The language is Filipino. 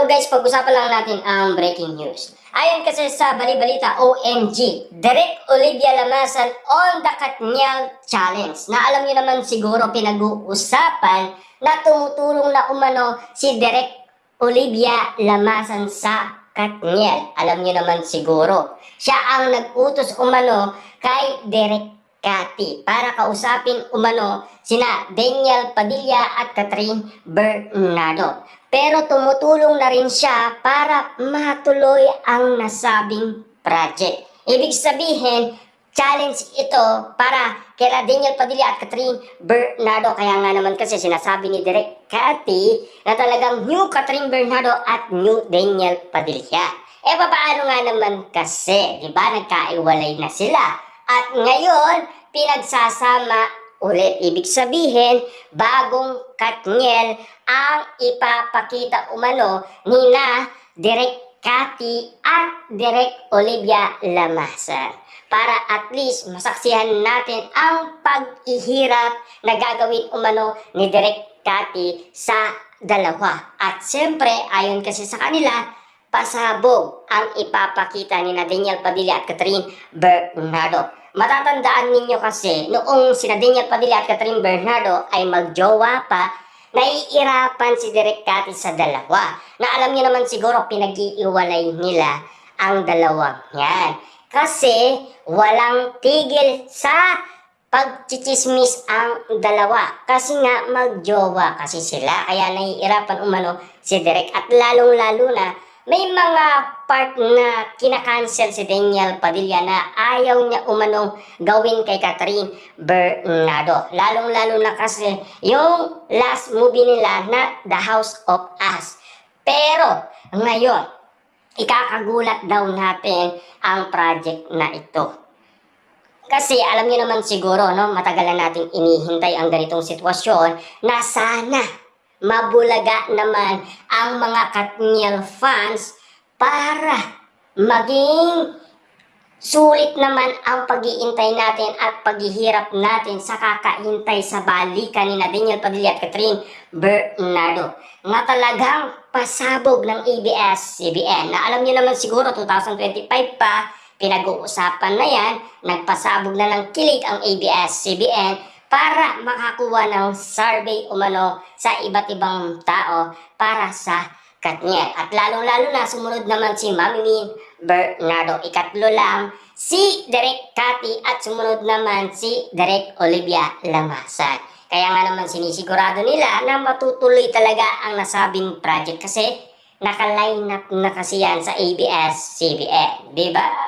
guys, pag-usapan lang natin ang breaking news. Ayon kasi sa Bali-Balita, OMG, Direk Olivia Lamasan on the Katniel Challenge. Na alam niyo naman siguro pinag-uusapan na tumutulong na umano si Direk Olivia Lamasan sa Katniel. Alam niyo naman siguro, siya ang nag-utos umano kay Direk Cathy para kausapin umano sina Daniel Padilla at Catherine Bernardo. Pero tumutulong na rin siya para matuloy ang nasabing project. Ibig sabihin, challenge ito para kila Daniel Padilla at Catherine Bernardo. Kaya nga naman kasi sinasabi ni Direk Cathy na talagang new Catherine Bernardo at new Daniel Padilla. Paano nga naman kasi, di ba, nagkaiwalay na sila. At ngayon, pinagsasama ulit. Ibig sabihin, bagong Katniel ang ipapakita umano nina Direk Cathy at Direk Olivia Lamasan. Para at least masaksihan natin ang pag-ihirap na gagawin umano ni Direk Cathy sa dalawa. At siyempre, ayon kasi sa kanila, pasabog ang ipapakita ni Daniel Padilla at Catherine Bernardo. Matatandaan ninyo kasi noong sina Daniel Padilla at Catherine Bernardo ay magjowa pa, naiirapan si Direk Cathy sa dalawa. Na alam niyo naman siguro pinag-iiwalay nila ang dalawang yan. Kasi walang tigil sa pagchichismis ang dalawa. Kasi nga magjowa kasi sila. Kaya naiirapan umano si Direk. At lalong-lalo na may mga part na kinakancel si Daniel Padilla na ayaw niya umanong gawin kay Catherine Bernardo. Lalong-lalo na kasi yung last movie nila na The House of Us. Pero ngayon, ikakagulat daw natin ang project na ito. Kasi alam niyo naman siguro, no, matagal na nating inihintay ang ganitong sitwasyon na sana mabulaga naman ang mga Katniel fans para maging sulit naman ang pag-iintay natin at paghihirap natin sa kakahintay sa balikan ni Daniel Padilla at Catherine Bernardo na talagang pasabog ng ABS-CBN. Na alam niyo naman siguro 2025 pa, pinag-uusapan na yan, nagpasabog na ng kilig ang ABS-CBN para makakuha ng survey umano sa iba't ibang tao para sa Katniel. At lalong-lalo na sumunod naman si Mami Bernardo. Ikatlo lang si Direk Cathy at sumunod naman si Direk Olivia Lamasan. Kaya nga naman sinisigurado nila na matutuloy talaga ang nasabing project kasi naka-line up na kasi yan sa ABS-CBN. Diba?